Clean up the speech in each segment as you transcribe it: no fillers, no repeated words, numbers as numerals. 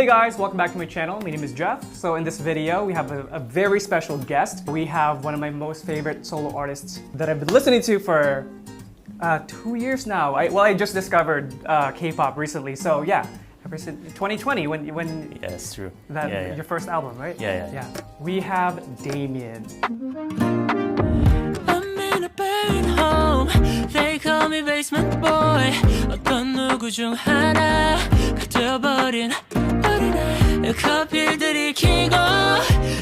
guys, welcome back to my channel. My name is Jeff. So in this video, we have a very special guest. We have one of my most favorite solo artists that I've been listening to for 2 years now. I just discovered K-pop recently. So yeah, ever since 2020 when Yeah, that's true. your first album, right? Yeah. We have Demian. I'm in a buried home. They call me basement boy. 어떤 누구 중 하나가 되어버린 어린애. 커피들이 키고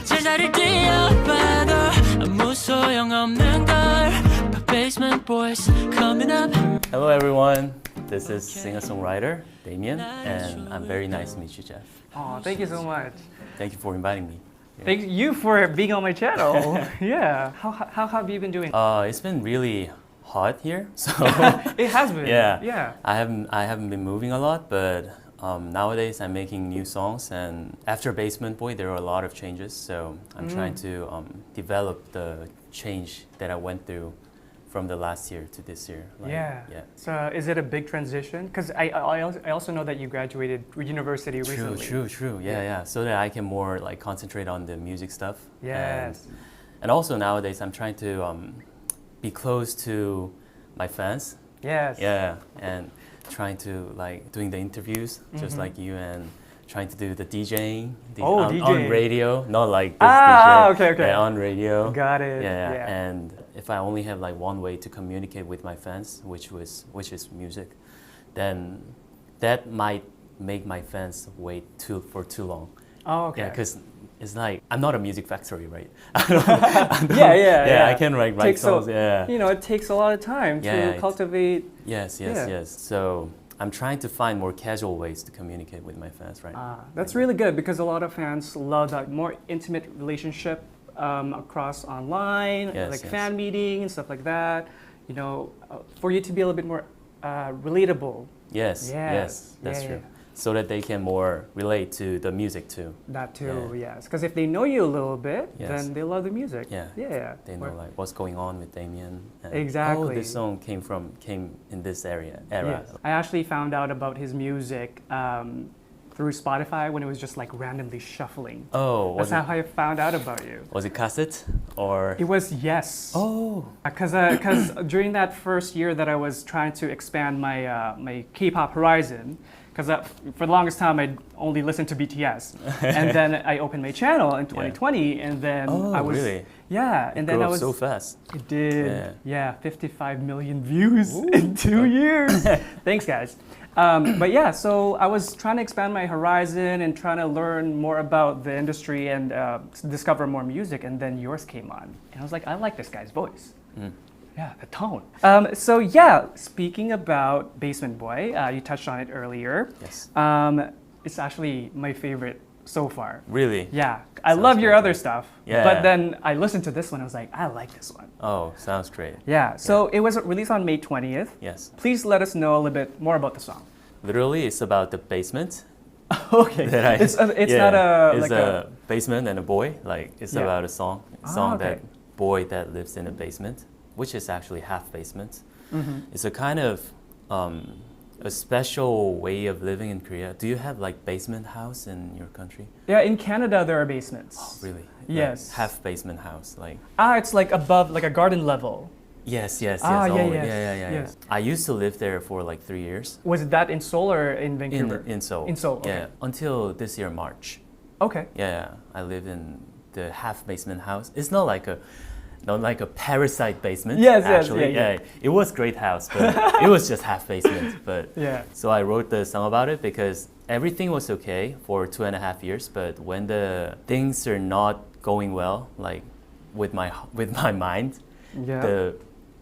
제자리를 뛰어봐도 아무 소용없는 걸. But basement boys coming up. Hello everyone. This is Singer-Songwriter, Demian, and I'm very nice to meet you, Jeff. Oh, thank you so much. Thank you for inviting me. Thank you for being on my channel. Yeah. How have you been doing? It's been really hot here, so It has been. yeah. I haven't been moving a lot, but nowadays I'm making new songs, and after Basement Boy there are a lot of changes, so I'm trying to develop the change that I went through from the last year to this year. Yeah. So is it a big transition? Because I also know that you graduated university recently. True. Yeah. So that I can more like concentrate on the music stuff. Yes. And also nowadays I'm trying to be close to my fans. Yes. Yeah. And trying to like doing the interviews just like you, and trying to do the DJing on radio, not like this DJ. Okay. Yeah, on radio. Got it. Yeah. And if I only have like one way to communicate with my fans, which is music, then that might make my fans wait for too long. Oh, okay. Yeah, because it's like I'm not a music factory, right? Yeah. I can write songs. It takes a lot of time to cultivate. Yes. So I'm trying to find more casual ways to communicate with my fans, right? That's really good because a lot of fans love that more intimate relationship across online, fan meeting and stuff like that. For you to be a little bit more relatable. Yes, that's true. So that they can more relate to the music too. That too, yes. Because if they know you a little bit, then they love the music. Yeah. They know like what's going on with Demian. And, exactly. Oh, this song came in this era. Yes. I actually found out about his music through Spotify when it was just like randomly shuffling. Oh, that's how I found out about you. Was it cassette or? It was, yes. Oh. Because during that first year that I was trying to expand my my K-pop horizon, because for the longest time I only listened to BTS, and then I opened my channel in 2020, and then I was really? Yeah, and then I was so fast. It did. Yeah, 55 million views in 2 years. Thanks, guys. But yeah, so I was trying to expand my horizon and trying to learn more about the industry and discover more music, and then yours came on, and I was like, I like this guy's voice. Yeah, the tone. So yeah, speaking about Basement Boy, you touched on it earlier. Yes. It's actually my favorite so far. Really? Yeah. I love your other stuff. Yeah. But then I listened to this one, I was like, I like this one. Oh, sounds great. Yeah. So it was released on May 20th. Yes. Please let us know a little bit more about the song. Literally, it's about the basement. Okay. It's not a basement and a boy. Like it's about a song that boy that lives in a basement, which is actually half basement. It's a kind of a special way of living in Korea. Do you have like basement house in your country? Yeah, in Canada there are basements. Oh, really? Yes. Like half basement house, like. It's like above, like a garden level. Yes. Yes. I used to live there for like 3 years. Was that in Seoul or in Vancouver? In Seoul. In Seoul. Okay. Yeah, until this year March. Okay. Yeah, I lived in the half basement house. It's not like a parasite basement. Yes. Yeah. It was great house, but it was just half basement. But so I wrote the song about it because everything was okay for 2.5 years, but when the things are not going well, like with my mind,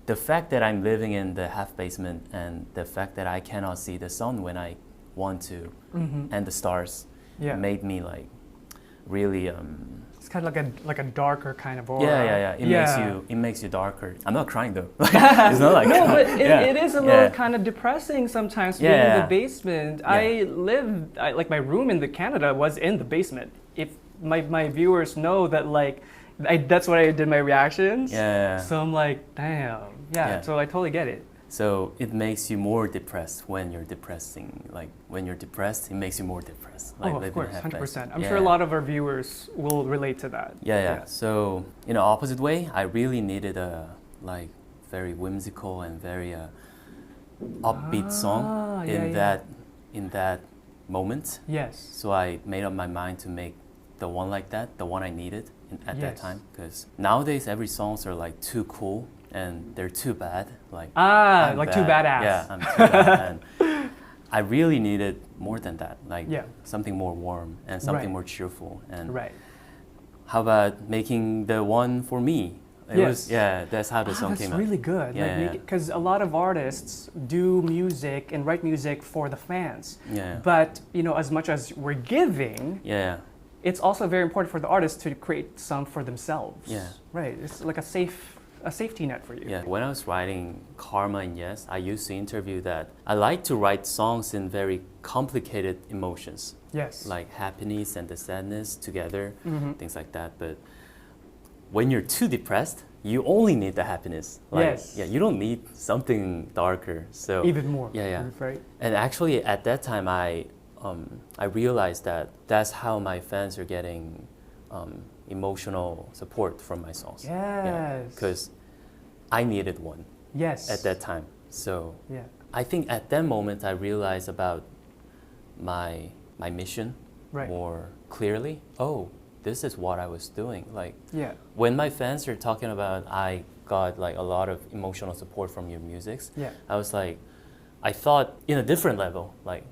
the fact that I'm living in the half basement and the fact that I cannot see the sun when I want to, and the stars, made me like really. It's kind of like a darker kind of aura. Yeah. It makes you darker. I'm not crying though. It's not like no, but it is a little kind of depressing sometimes being in the basement. Like my room in Canada was in the basement. If my viewers know that, like that's what I did my reactions. Yeah. So I'm like, damn. Yeah. So I totally get it. So it makes you more depressed when you're depressing. Like when you're depressed, it makes you more depressed. Like of course, 100%. I'm yeah. sure a lot of our viewers will relate to that. Yeah. So in an opposite way, I really needed a like very whimsical and very upbeat song in that moment. Yes. So I made up my mind to make the one like that, the one I needed at that time. Because nowadays every songs are like too cool and they're too bad. Like too badass. Yeah, I'm too bad. And I really needed more than that. Like something more warm and something more cheerful. And how about making the one for me? That's how the song came out. That's really good. Because a lot of artists do music and write music for the fans. Yeah. But as much as we're giving, it's also very important for the artists to create some for themselves. Yeah. Right. It's like a safety net for you. Yeah. When I was writing Karma and Yes, I used to interview that I like to write songs in very complicated emotions. Yes. Like happiness and the sadness together, things like that. But when you're too depressed, you only need the happiness. Like, yeah, you don't need something darker. So even more. Yeah. Right. And actually, at that time, I realized that that's how my fans are getting emotional support from my songs. Yes. Because I needed one. Yes. At that time. So I think at that moment, I realized about my mission more clearly. Oh, this is what I was doing. Like when my fans are talking about I got like a lot of emotional support from your music, I was like, I thought in a different level, like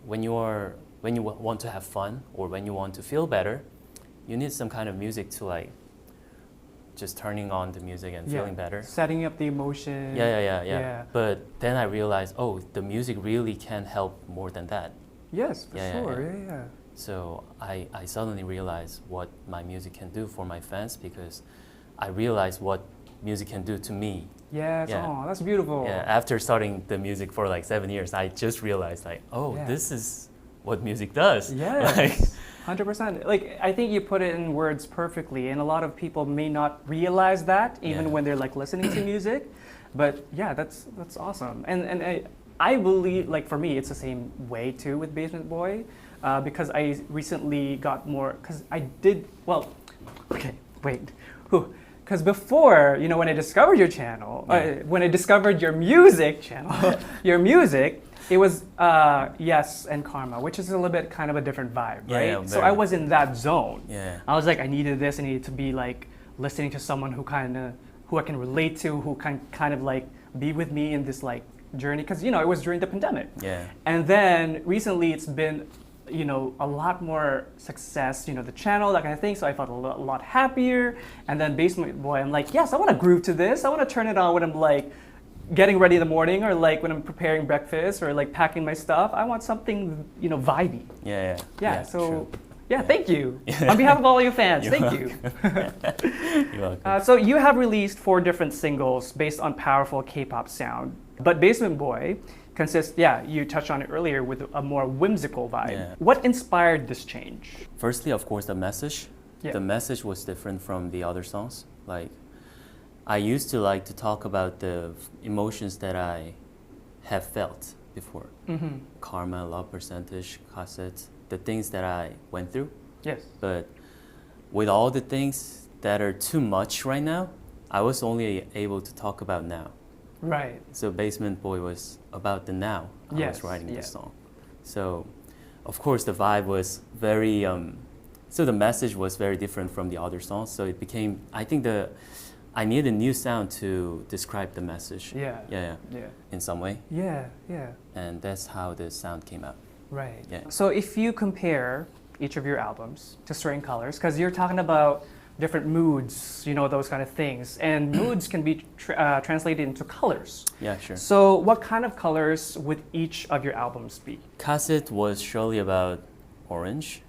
when you want to have fun or when you want to feel better, you need some kind of music to like just turning on the music and feeling better. Setting up the emotion. Yeah. But then I realized, oh, the music really can help more than that. Yes, for sure. Yeah. So I suddenly realized what my music can do for my fans because I realized what music can do to me. Yes, that's beautiful. Yeah, after starting the music for like 7 years, I just realized like, this is what music does. Yes, 100%. Like, I think you put it in words perfectly, and a lot of people may not realize that even when they're like listening to music. But yeah, that's awesome. And I believe, like for me, it's the same way too with Basement Boy. Because I recently got more, because I did, because before, when I discovered your channel, when I discovered your music channel, your music, it was Yes and Karma, which is a little bit kind of a different vibe, right? Yeah, so I was in that zone. Yeah. I was like, I needed this, I needed to be like listening to someone who I can relate to, who can kind of like be with me in this like journey, because it was during the pandemic. Yeah. And then recently it's been a lot more success, the channel, that kind of thing. So I felt a lot happier. And then Basement Boy, I'm like, yes, I want to groove to this. I want to turn it on when I'm like getting ready in the morning or like when I'm preparing breakfast or like packing my stuff. I want something, vibey. Yeah. So, thank you. On behalf of all your fans, thank you. You're welcome. So you have released 4 different singles based on powerful K-pop sound. But Basement Boy consists, you touched on it earlier, with a more whimsical vibe. Yeah. What inspired this change? Firstly, of course, the message. Yeah. The message was different from the other songs. Like, I used to like to talk about the emotions that I have felt before. Karma, love percentage, cassette, the things that I went through. Yes. But with all the things that are too much right now, I was only able to talk about now. Right. So Basement Boy was about the now. I was writing this song. So, of course, the vibe was very, so the message was very different from the other songs. So it became, I think I need a new sound to describe the message. Yeah. In some way. Yeah. And that's how the sound came out. Right. Yeah. So if you compare each of your albums to Certain Colors, because you're talking about different moods, those kind of things. And moods can be translated into colors. Yeah, sure. So what kind of colors would each of your albums be? Cassette was surely about orange,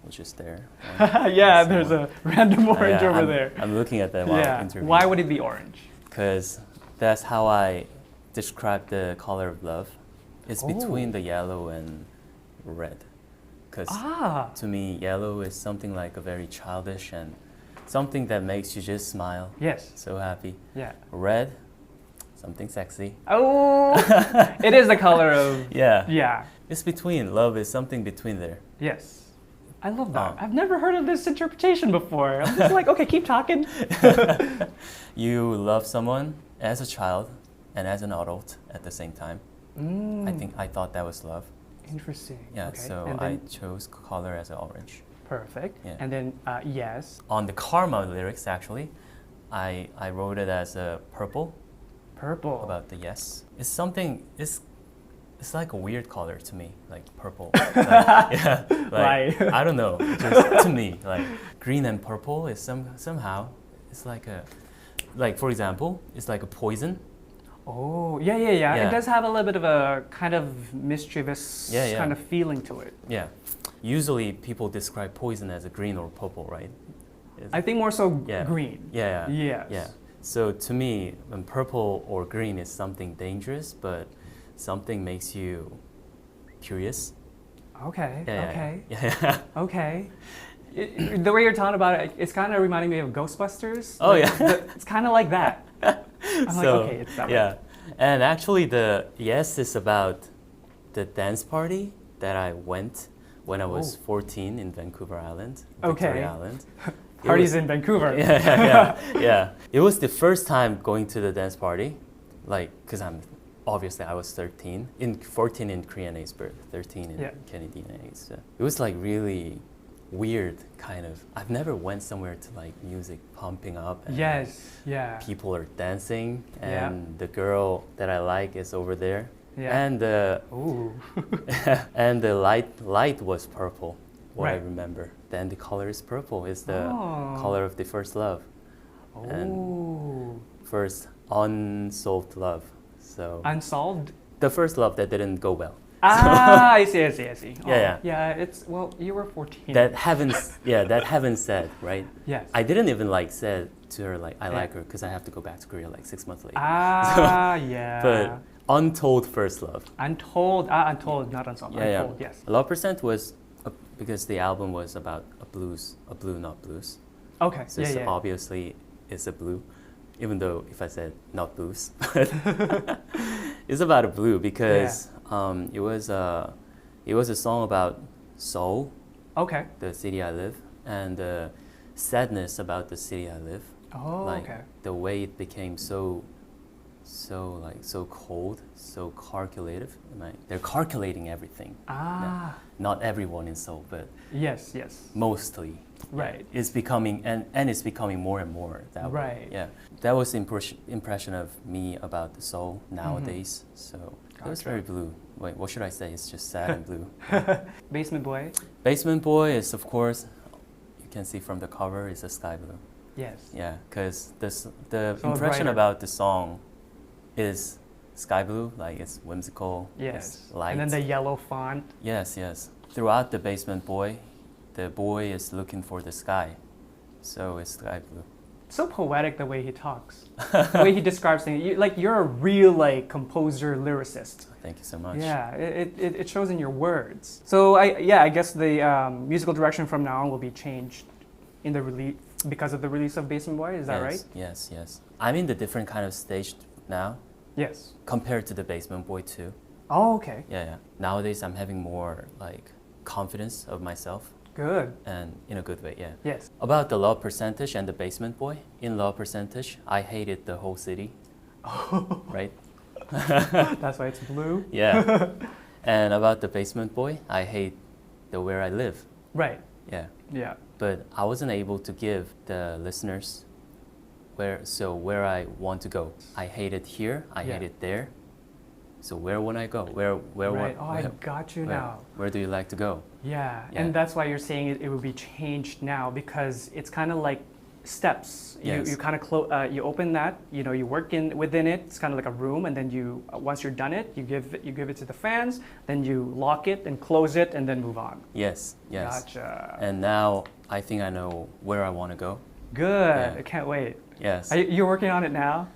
which is there. There's a random orange over there. I'm looking at that while interviewing. Why would it be orange? Because that's how I describe the color of love. It's between the yellow and red. Because to me, yellow is something like a very childish and something that makes you just smile. Yes. So happy. Yeah. Red, something sexy. Oh, it is the color of... Yeah. Yeah. It's between. Love is something between there. Yes. I love that. I've never heard of this interpretation before. I'm just like, okay, keep talking. You love someone as a child and as an adult at the same time. I thought that was love. Interesting. Yeah, okay. so I chose color as an orange. Perfect. Yeah. And then yes. On the Karma lyrics, actually, I wrote it as a purple. Purple. About the yes. It's something, it's like a weird color to me, like purple. Yeah, like, I don't know, just to me, like green and purple is somehow, it's like for example, it's like a poison. Oh, yeah. It does have a little bit of a kind of mischievous kind of feeling to it. Yeah. Usually people describe poison as a green or purple, right? I think more so green. Yeah. Yes. Yeah. So to me, when purple or green is something dangerous, but something makes you curious. Okay. Yeah, okay. Yeah. Okay. The way you're talking about it, it's kind of reminding me of Ghostbusters. Oh, like, yeah. It's kind of like that. I'm like, okay, it's that way. And actually the yes is about the dance party that I went when I was 14 in Vancouver Island, Victoria Island. Parties in Vancouver. Yeah. It was the first time going to the dance party, like, because obviously I was 14 in Korean age, but 13 in Canadian age. So it was like really weird kind of. I've never went somewhere to like music pumping up and people are dancing and the girl that I like is over there and and the light was purple. What I remember. Then the color is purple. It's the color of the first love. And first unsolved love. So unsolved? The first love that didn't go well. I see. Yeah, it's, well, you were 14. That haven't said, right? Yes. I didn't even like said to her like I like her because I have to go back to Korea like 6 months later. But untold first love. Untold, not unsolved. Untold, yes. Love Percent was because the album was about a blue not blues. Okay. So obviously it's a blue, even though if I said not blues, it's about a blue because it was a song about Seoul, the city I live, and the sadness about the city I live. The way it became so cold, so calculative. They're calculating everything. Not everyone in Seoul, but yes, mostly. Right. It's becoming and it's becoming more and more that way. Yeah. That was the impression of me about the Seoul nowadays. So it was very blue. Wait, what should I say? It's just sad and blue. Basement Boy? Basement Boy is, of course, you can see from the cover, is a sky blue. Yes. Yeah, because the impression about the song is sky blue, like it's whimsical, it's light. And then the yellow font. Yes. Throughout the Basement Boy, the boy is looking for the sky, so it's sky blue. So poetic the way he talks, the way he describes things. You're a real composer, lyricist. Thank you so much. Yeah, it shows in your words. So I guess the musical direction from now on will be changed in the release because of the release of Basement Boy. Is that right? Yes. I'm in the different kind of stage now. Yes. Compared to the Basement Boy 2. Oh, okay. Yeah. Nowadays I'm having more confidence of myself. Good. And in a good way, yeah. Yes. About the Love Percentage and the Basement Boy. In Love Percentage, I hated the whole city. Right? That's why it's blue? Yeah. And about the Basement Boy, I hate the where I live. Right. Yeah. But I wasn't able to give the listeners where I want to go. I hate it here, I hate it there. So where would I go? Where I got you now. Where do you like to go? Yeah. And that's why you're saying it will be changed now because it's kind of like steps. Yes. You kind of you open that, you work within it. It's kind of like a room, and then once you're done it, you give it to the fans. Then you lock it and close it, and then move on. Yes. Gotcha. And now I think I know where I want to go. Good. I can't wait. Yes. You're working on it now?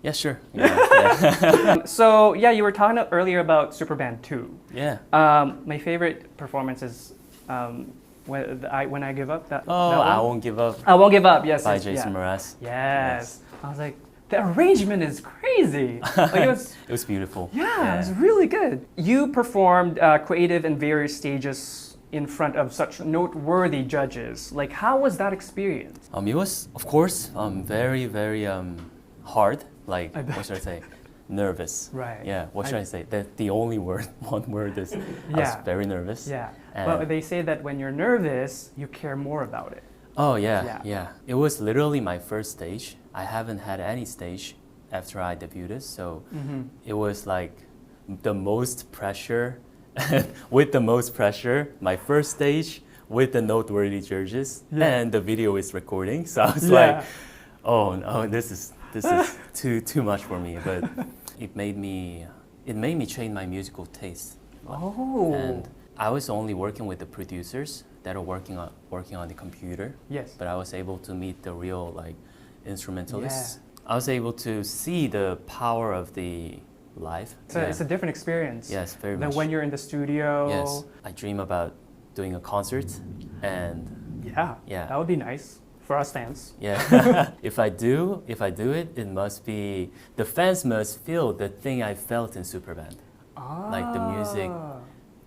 Yeah, sure. Yeah. So you were talking earlier about SuperBand 2. Yeah. My favorite performance is when I give up. I won't give up. I won't give up. Yes. By Jason Mraz. Yes. I was like, The arrangement is crazy. Like it was beautiful. Yeah, it was really good. You performed creative in various stages in front of such noteworthy judges. Like, how was that experience? It was, of course, very, very hard. Like, what should I say? Nervous. Right. Yeah. What should I say? The only word, one word is I was very nervous. Yeah. But they say that when you're nervous, you care more about it. Oh yeah. It was literally my first stage. I haven't had any stage after I debuted, so it was like the most pressure. With the most pressure, my first stage with the noteworthy judges, and the video is recording. So I was like, oh no, this is too much for me. But it made me change my musical taste. Oh. And I was only working with the producers that are working on the computer. Yes. But I was able to meet the real like instrumentalists. I was able to see the power of the live. It's a different experience. Yes, very than much. when you're in the studio. Yes, I dream about doing a concert, and that would be nice for us fans. Yeah, if I do it, it must be the fans must feel the thing I felt in SuperBand. Like the music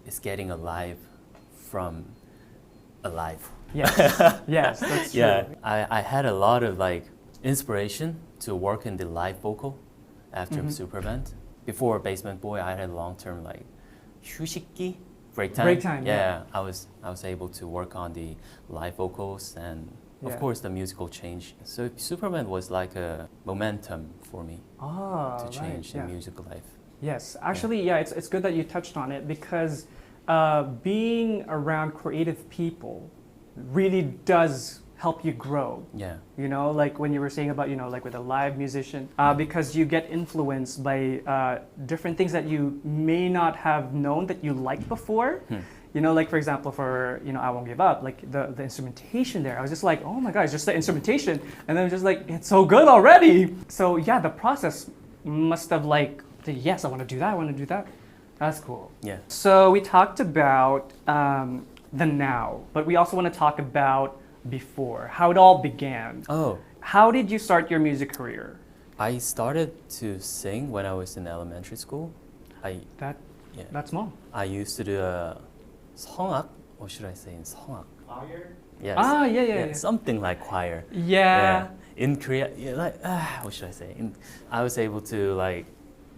is getting alive from alive. Yes, yes, that's true. Yeah, I had a lot of like inspiration to work in the live vocal after SuperBand. Before Basement Boy, I had long-term like 휴식기, break time. Break time. Yeah, I was able to work on the live vocals and of course the musical change. So SuperBand was like a momentum for me to change the musical life. Yes, actually, it's good that you touched on it because being around creative people really does help you grow. Yeah. You know, like when you were saying about, like with a live musician, because you get influenced by different things that you may not have known that you liked before. You know, like for example, for, I Won't Give Up, like the instrumentation there, I was just like, oh my God, it's just the instrumentation. And then just like, it's so good already. So yeah, the process must have like, yes, I want to do that, I want to do that. That's cool. Yeah. So we talked about the now, but we also want to talk about before, how it all began. Oh. How did you start your music career? I started to sing when I was in elementary school. That's small. I used to do a 성악, what should I say in 성악? Choir? Yes. Yeah. Something like choir. Yeah. In Korea, what should I say? I was able to like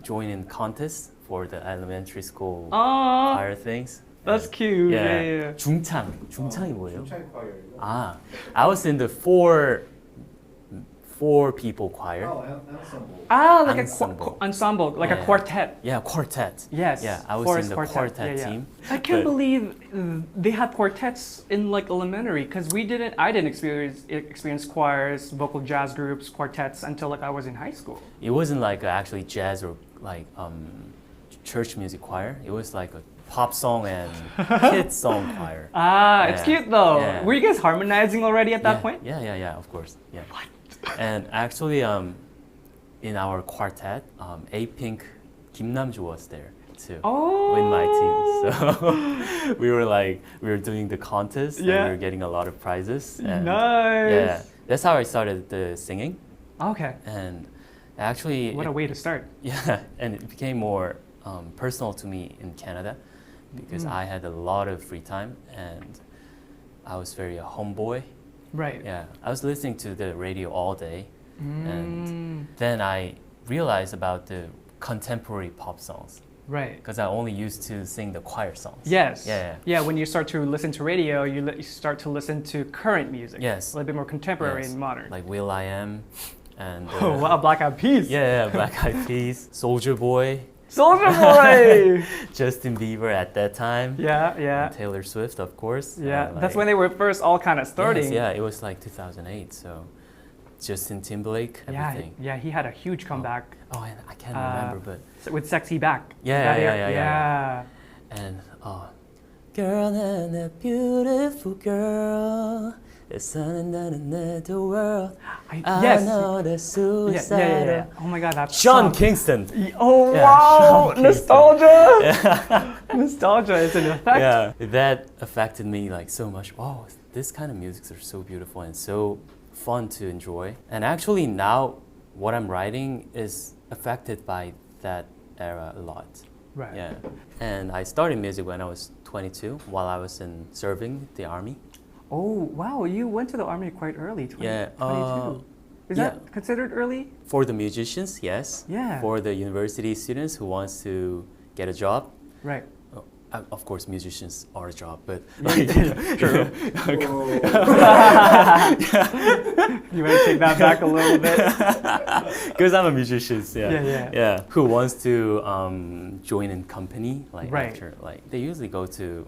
join in contests for the elementary school choir things. That's cute. Yeah. 중창이 뭐예요? 중창 choir. I was in the four people choir. Oh, ensemble. Like Ensemble. ensemble, like a quartet. Yeah, quartet. Yes. Yeah, I was in the quartet team. I can't believe they had quartets in like elementary because I didn't experience choirs, vocal jazz groups, quartets until like I was in high school. It wasn't like actually jazz or like church music choir. It was like a pop song and kids song choir. It's cute though. Yeah. Were you guys harmonizing already at that point? Yeah, of course. Yeah. What? And actually, in our quartet, A-Pink Kim Namju was there too with my team. So we were doing the contest and we were getting a lot of prizes. And nice. Yeah, that's how I started the singing. Okay. And actually, what a way to start. Yeah, and it became more personal to me in Canada because I had a lot of free time and I was very a homeboy. Right. Yeah, I was listening to the radio all day, and then I realized about the contemporary pop songs. Right. Because I only used to sing the choir songs. Yes. Yeah. When you start to listen to radio, you start to listen to current music. Yes. A little bit more contemporary and modern. Like Will.i.am, and oh wow, Black Eyed Peas. Yeah, Black Eyed Peas, Soulja Boy. Soulja Boy! Justin Bieber at that time. Yeah. And Taylor Swift, of course. Yeah, that's when they were first all kind of starting. Yes, yeah, it was like 2008, so Justin Timberlake, everything. Yeah, he had a huge comeback. Oh, and I can't remember, but... With Sexy Back. Yeah. And, girl and a beautiful girl. The sun and the world. I know the suicide. Yeah. Oh my God, that's Sean Kingston. Oh wow, nostalgia. Nostalgia is an effect. Yeah, that affected me like so much. Wow, this kind of music are so beautiful and so fun to enjoy. And actually now what I'm writing is affected by that era a lot. Right. Yeah. And I started music when I was 22 while I was serving the army. Oh, wow, you went to the army quite early, 22. Is that considered early? For the musicians, yes. Yeah. For the university students who wants to get a job. Right. Of course, musicians are a job, but true. You might take that back a little bit. Because I'm a musician, Yeah. Who wants to join in company, like right. after, like they usually go to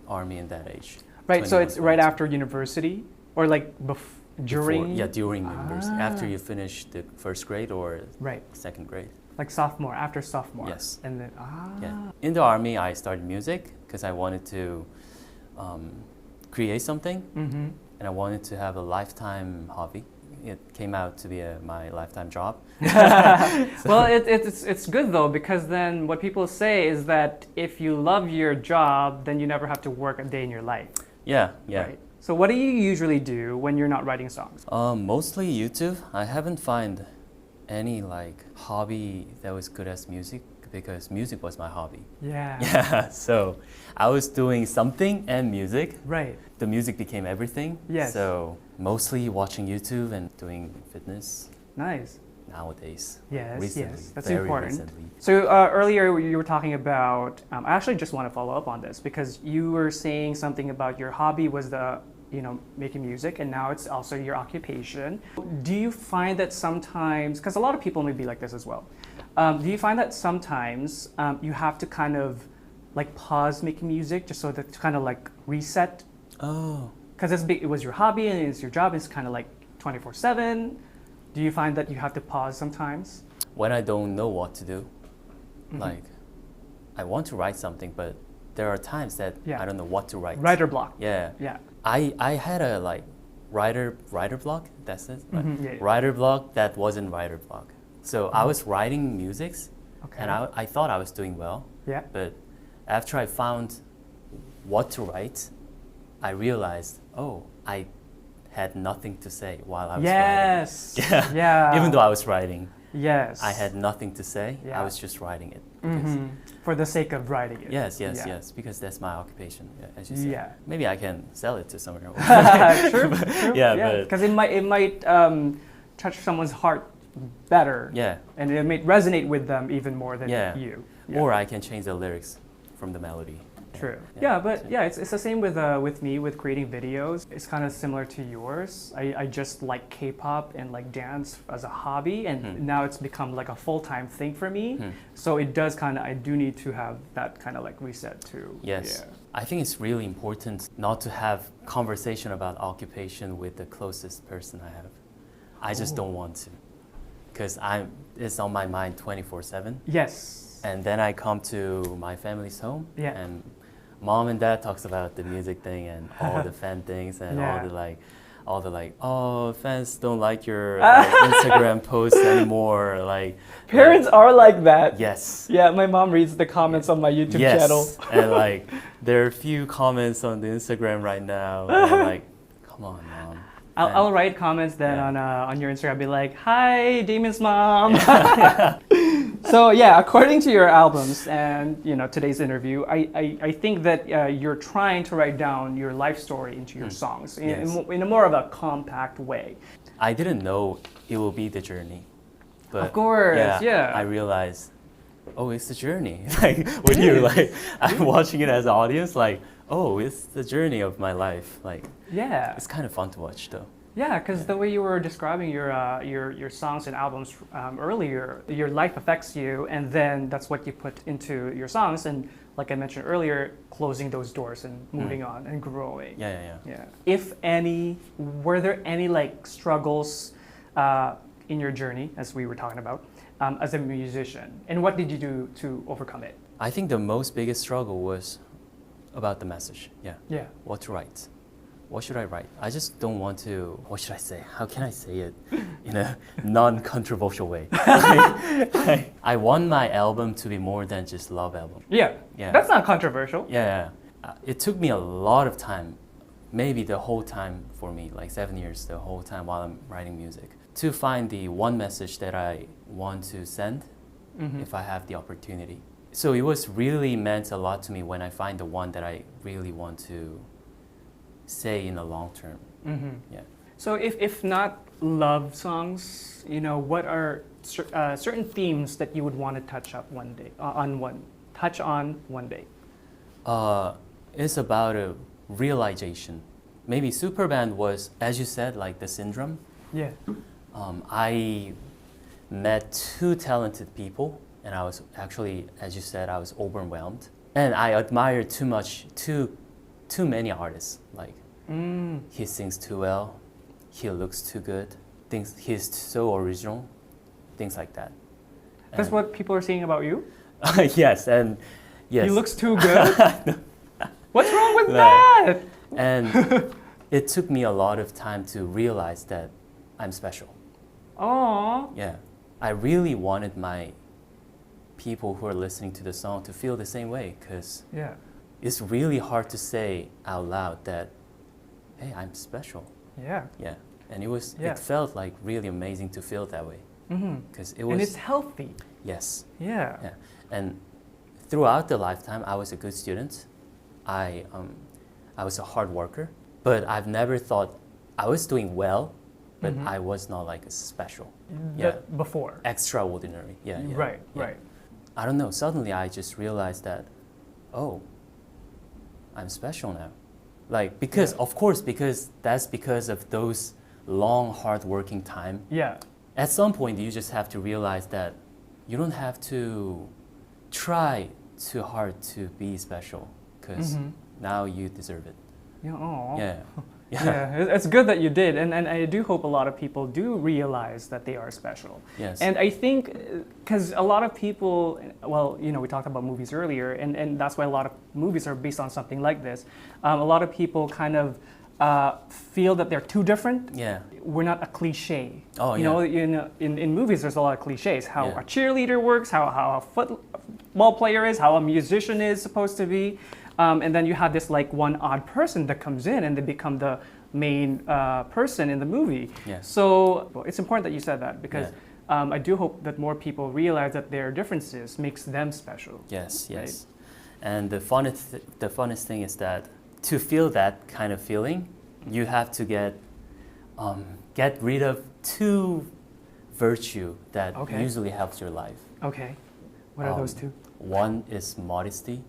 army in that age. Right. So it's right after university, or like during. Before, during university, after you finish the first grade or second grade. Like sophomore, after sophomore. Yes. And then, In the army, I started music because I wanted to create something, and I wanted to have a lifetime hobby. It came out to be my lifetime job. Well, it's good though, because then what people say is that if you love your job, then you never have to work a day in your life. Yeah. Right? So what do you usually do when you're not writing songs? Mostly YouTube. I haven't found any like hobby that was good as music because music was my hobby. Yeah. So I was doing something and music. Right. The music became everything. Yes. So mostly watching YouTube and doing fitness. Nice. Nowadays. Yes. That's very important. Recently. So earlier you were talking about, I actually just want to follow up on this because you were saying something about your hobby was making music, and now it's also your occupation. Do you find that sometimes, because a lot of people may be like this as well, do you find that sometimes you have to kind of like pause making music just so that to kind of like reset? Oh. Because it was your hobby and it's your job, it's kind of like 24/7. Do you find that you have to pause sometimes? When I don't know what to do, like I want to write something, but there are times that I don't know what to write. Writer block. Yeah. I had a like writer block. That's it. Yeah. Writer block that wasn't writer block. So I was writing musics, and I thought I was doing well. Yeah. But after I found what to write, I realized, I had nothing to say while I was writing. Yeah. Even though I was writing. Yes. I had nothing to say. I was just writing it. For the sake of writing it. Yes, because that's my occupation, as you said. Yeah. Maybe I can sell it to someone else. True. Because it might touch someone's heart better. Yeah. And it may resonate with them even more than you. Yeah. Or I can change the lyrics from the melody. True. It's the same with me with creating videos. It's kind of similar to yours. I just like K-pop and like dance as a hobby, and now it's become like a full-time thing for me. So it does I do need to have that kind of like reset too. Yes. Yeah. I think it's really important not to have conversation about occupation with the closest person I have. I just don't want to, because it's on my mind 24/7. Yes. And then I come to my family's home. Yeah. And Mom and Dad talks about the music thing and all the fan things and all the fans don't like your Instagram posts anymore. Like parents are like that. Yes. Yeah, my mom reads the comments on my YouTube channel. And like there are a few comments on the Instagram right now. And I'm like, come on, Mom. I'll write comments then on your Instagram. I'll be like, "Hi, Demian's mom." So according to your albums and today's interview, I think that you're trying to write down your life story into your songs in a more of a compact way. I didn't know it will be the journey, but of course, I realized, it's the journey. Like when you I'm watching it as an audience, it's the journey of my life. It's kind of fun to watch though. Yeah, because the way you were describing your songs and albums earlier, your life affects you, and then that's what you put into your songs. And like I mentioned earlier, closing those doors and moving on and growing. Yeah. If any, were there any struggles in your journey, as we were talking about, as a musician, and what did you do to overcome it? I think the most biggest struggle was about the message. Yeah. What to write. What should I write? I just don't want to, what should I say? How can I say it in a non-controversial way? I want my album to be more than just love album. Yeah. That's not controversial. Yeah. It took me a lot of time, maybe the whole time for me, 7 years, the whole time while I'm writing music, to find the one message that I want to send if I have the opportunity. So it was really meant a lot to me when I find the one that I really want to say in the long term. Yeah. So if not love songs, what are certain themes that you would want to touch on one day? It's about a realization. Maybe SuperBand was, as you said, like the syndrome. Yeah. I met two talented people, and I was actually, as you said, I was overwhelmed. And I admired too many artists. Like, he sings too well, he looks too good, he's so original, things like that. That's what people are saying about you? Yes, and yes. He looks too good? What's wrong with that? And it took me a lot of time to realize that I'm special. Aww. Yeah. I really wanted my people who are listening to the song to feel the same way, because it's really hard to say out loud that, hey, I'm special. Yeah. Yeah. And it felt like really amazing to feel that way. Because it was. And it's healthy. Yes. Yeah. Yeah. And throughout the lifetime, I was a good student. I was a hard worker, but I've never thought I was doing well, but I was not like a special. Before. Extraordinary. Yeah. Right. I don't know. Suddenly, I just realized that, oh, I'm special now. Like, because that's because of those long, hard-working time. Yeah. At some point, you just have to realize that you don't have to try too hard to be special, because now you deserve it. Yeah. Aww. Yeah. Yeah, it's good that you did, and I do hope a lot of people do realize that they are special. Yes. And I think, because a lot of people, well, we talked about movies earlier, and that's why a lot of movies are based on something like this. A lot of people kind of feel that they're too different. Yeah. We're not a cliche. Oh, In movies, there's a lot of cliches. How a cheerleader works, how a football player is, how a musician is supposed to be. And then you have this like one odd person that comes in and they become the main person in the movie. Yes. So it's important that you said that, because I do hope that more people realize that their differences makes them special. Yes. Right? And the funnest thing is that to feel that kind of feeling, you have to get rid of two virtue that usually helps your life. Okay. What are those two? One is modesty.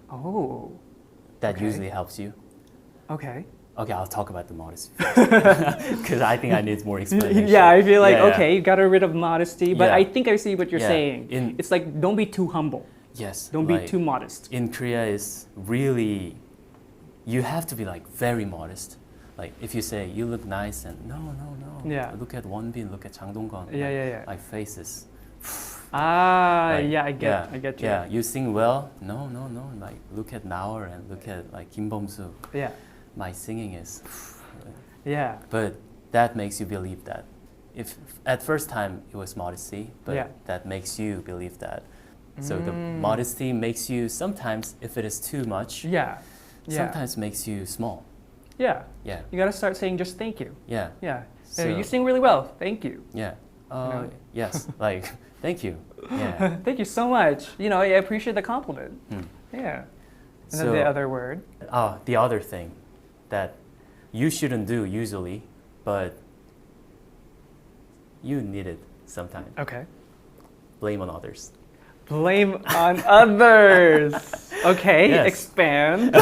Oh. That usually helps you. Okay. Okay, I'll talk about the modesty because I think I need more explanation. Yeah, I feel like, you got rid of modesty, but I think I see what you're saying. It's like, don't be too humble. Yes. Don't be too modest. In Korea, is really, you have to be like very modest. Like if you say, you look nice, and no. Yeah. Look at Wonbin, look at Chang Dong-gun. Yeah. My face is... I get you. Yeah, you sing well. No. Like look at Naor and look at like Kim Bom-soo. Yeah. My singing is. Yeah. But that makes you believe that. If at first time it was modesty, but that makes you believe that. So the modesty makes you sometimes, if it is too much. Sometimes makes you small. Yeah. Yeah. You gotta start saying just thank you. Yeah. Yeah. So, you sing really well. Thank you. Yeah. Yes. Like. Thank you. Yeah. Thank you so much. I appreciate the compliment. Yeah. And then the other word. The other thing that you shouldn't do usually, but you need it sometimes. Okay. Blame on others. Blame on others. Okay. Yes. Expand.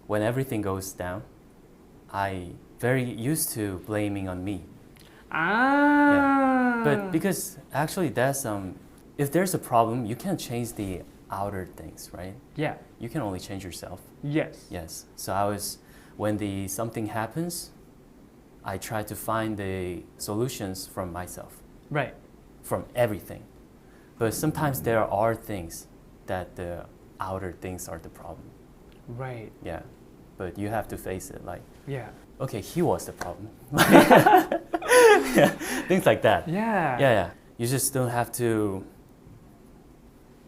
When everything goes down, I very used to blaming on me. Yeah. But because actually if there's a problem, you can't change the outer things, right? Yeah. You can only change yourself. Yes. So when something happens, I try to find the solutions from myself. Right. From everything. But sometimes there are things that the outer things are the problem. Right. Yeah. But you have to face it like, okay, he was the problem. Things like that. Yeah. Yeah. You just don't have to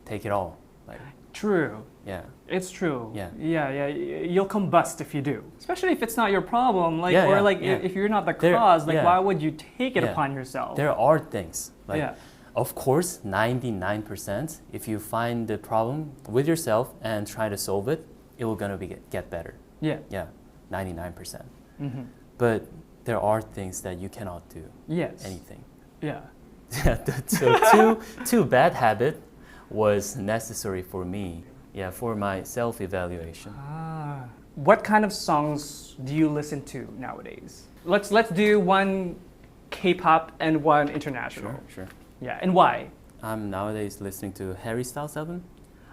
take it all. Like, true. yeah. It's true. Yeah. Yeah. You'll combust if you do, especially if it's not your problem. Like, if you're not the There- cause, like, yeah. why would you take it Yeah. upon yourself? There are things. Like, Yeah. of course, 99%, if you find the problem with yourself and try to solve it, it will gonna get better. Yeah. Yeah, 99%. Mm-hmm. But there are things that you cannot do. Yes. Anything. Yeah. So two bad habit was necessary for me. Yeah, for my self-evaluation. What kind of songs do you listen to nowadays? Let's do one K-pop and one international. Sure. Yeah, and why? I'm nowadays listening to Harry Styles' album.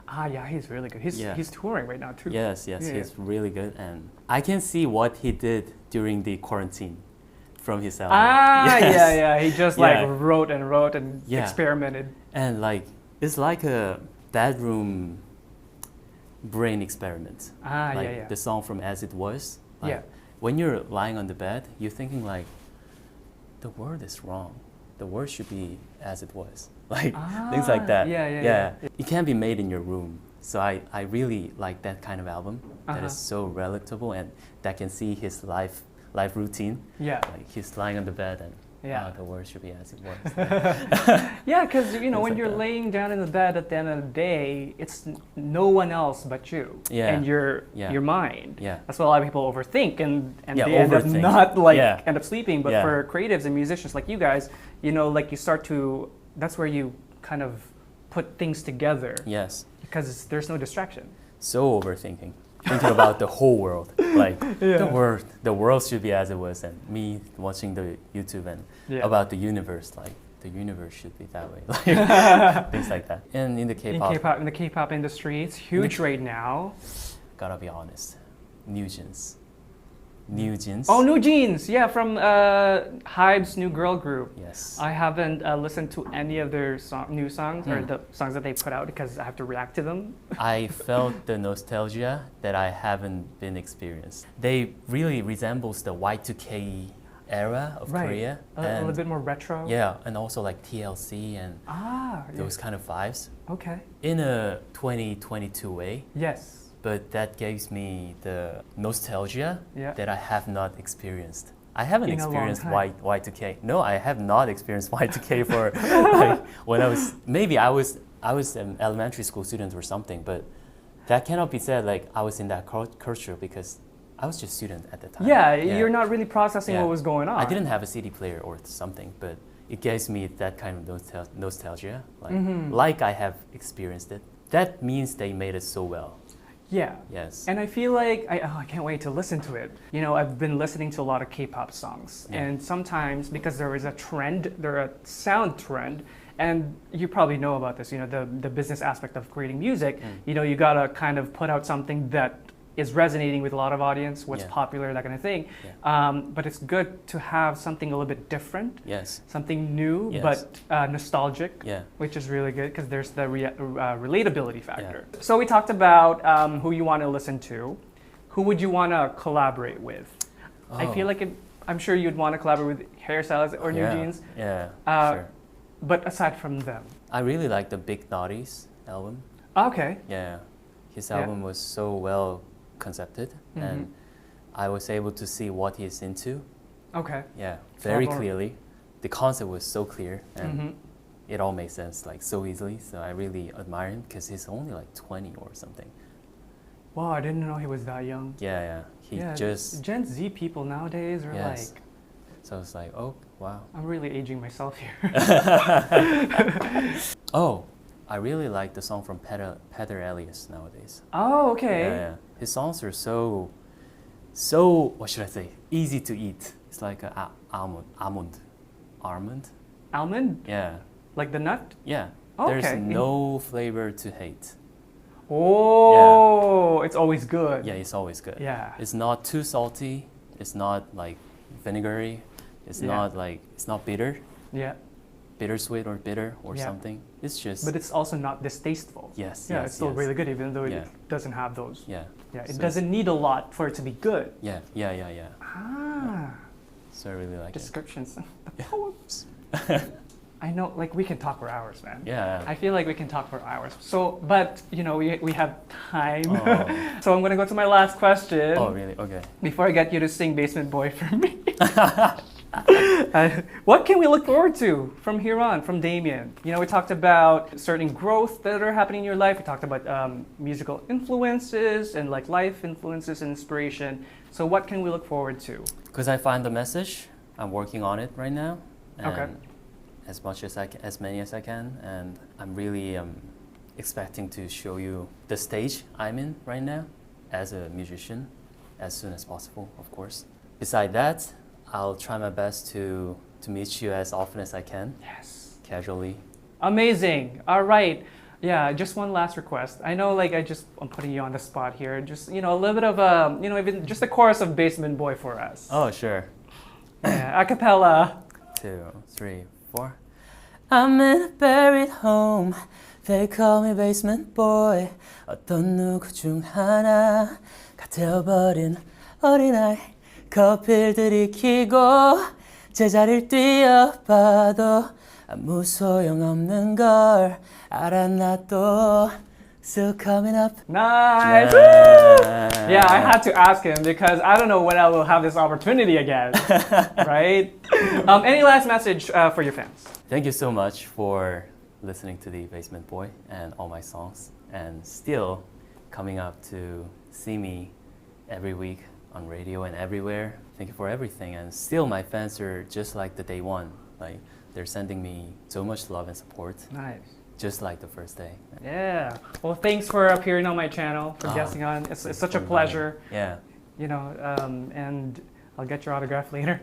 Yeah, he's really good. He's touring right now too. Yes, Yeah. he's really good, and I can see what he did during the quarantine from his album. Yes. Yeah. He just wrote and experimented. And like it's like a bedroom brain experiment. The song from As It Was. Like, when you're lying on the bed, you're thinking like, the word is wrong. The word should be as it was. Like things like that. Yeah. It can't be made in your room. So I really like that kind of album that is so relatable and that can see his life routine. Yeah. Like he's lying on the bed and the word should be as it was. Yeah, because when like you're that. laying down in the bed at the end of the day, it's no one else but you and your mind. Yeah. That's what a lot of people overthink and they overthink. end up not end up sleeping. But Yeah. for creatives and musicians like you guys, like you start to, that's where you kind of put things together. Yes. Because there's no distraction. So overthinking. Thinking about the whole world. Like the world should be as it was, and me watching the YouTube and about the universe, like the universe should be that way. Like things like that. And in the K-pop. In the K-pop industry, it's huge right now. Gotta be honest. NewJeans. Oh, NewJeans, yeah, from Hybe's new girl group. Yes. I haven't listened to any of their new songs or the songs that they put out because I have to react to them. I felt the nostalgia that I haven't been experienced. They really resembles the Y2K era of Korea. A little bit more retro. Yeah, and also like TLC and those kind of vibes. Okay. In a 2022 way. Yes. But that gives me the nostalgia Yeah. that I have not experienced. I haven't In a long experienced time. Y2K. No, I have not experienced Y2K for like when I was an elementary school student or something, but that cannot be said like I was in that culture because I was just a student at the time. Yeah, you're not really processing what was going on. I didn't have a CD player or something, but it gives me that kind of nostalgia, like I have experienced it. That means they made it so well. Yeah. Yes. And I feel like I can't wait to listen to it. I've been listening to a lot of K-pop songs, and sometimes because there is a trend, a sound trend, and you probably know about this. The business aspect of creating music. You gotta kind of put out something that is resonating with a lot of audience, what's popular, that kind of thing. But it's good to have something a little bit different. Yes. Something new, but nostalgic, which is really good because there's the relatability factor. So we talked about who you want to listen to. Who would you want to collaborate with? I feel like I'm sure you'd want to collaborate with Hairstyles or NewJeans. Yeah, sure. But aside from them. I really like the Big Naughty's album. Okay. Yeah. His album was so well concepted and I was able to see what he's into. Okay. Yeah, very clearly. The concept was so clear and it all made sense like so easily. So I really admire him because he's only like 20 or something. Wow, I didn't know he was that young. Yeah. He just Gen Z people nowadays are like. So it's like, oh wow. I'm really aging myself here. Oh, I really like the song from Peter Elias nowadays. Oh, okay. Yeah. His songs are so what should I say? Easy to eat. It's like a almond. Almond? Yeah. Like the nut? Yeah. Okay. There's no flavor to hate. Oh, it's always good. Yeah, it's always good. Yeah. It's not too salty. It's not like vinegary. It's not bitter. Yeah. Bittersweet or bitter or something. It's just. But it's also not distasteful. Yes. Yeah, it's still really good even though it doesn't have those. Yeah. Yeah, it doesn't need a lot for it to be good. Yeah. Ah. So I really like descriptions. The poems. I know, like, we can talk for hours, man. Yeah. I feel like we can talk for hours. So, but, you know, we have time. Oh. So I'm going to go to my last question. Oh, really? Okay. Before I get you to sing Basement Boy for me. What can we look forward to from here on, from Demian? You know, we talked about certain growth that are happening in your life. We talked about musical influences and like life influences and inspiration. So what can we look forward to? Because I find the message, I'm working on it right now. And Okay. As much as I can, as many as I can, and I'm really expecting to show you the stage I'm in right now as a musician as soon as possible, of course. Beside that, I'll try my best to meet you as often as I can. Yes. Casually. Amazing. All right. Yeah, just one last request. I know, like, I'm putting you on the spot here. Just, you know, a little bit of, you know, even just a chorus of Basement Boy for us. Oh, sure. Yeah, a cappella. 2, 3, 4. I'm in a buried home. They call me basement boy. 어떤 누구 중 하나 같아버린 어린아이. 커피들이 키고 제자리를 뛰어봐도 아무 소용없는 걸 알아 나도 still coming up. Nice. Yeah, I had to ask him because I don't know when I will have this opportunity again. Right? Any last message for your fans? Thank you so much for listening to the Basement Boy and all my songs, and still coming up to see me every week on radio and everywhere. Thank you for everything, and still my fans are just like the day one. Like, they're sending me so much love and support. Nice. Just like the first day. Yeah. Well, thanks for appearing on my channel, for guesting on. It's such a pleasure. Yeah. You know, and I'll get your autograph later.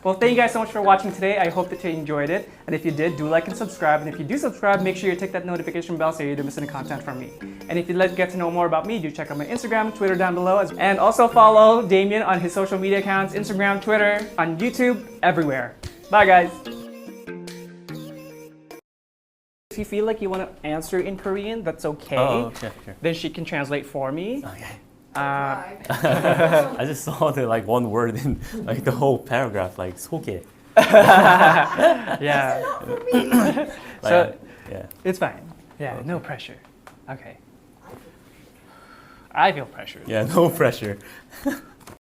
Well, thank you guys so much for watching today. I hope that you enjoyed it. And if you did, do like and subscribe. And if you do subscribe, make sure you tick that notification bell so you don't miss any content from me. And if you'd like to get to know more about me, do check out my Instagram, Twitter down below. And also follow Demian on his social media accounts, Instagram, Twitter, on YouTube, everywhere. Bye, guys. If you feel like you want to answer in Korean, that's okay. Oh, sure. Then she can translate for me. Okay. Uh, I just saw the like one word in like the whole paragraph, like 소개. Yeah. Like, So yeah. it's fine. Yeah, Okay. no pressure. Okay. I feel pressured. Yeah, no pressure.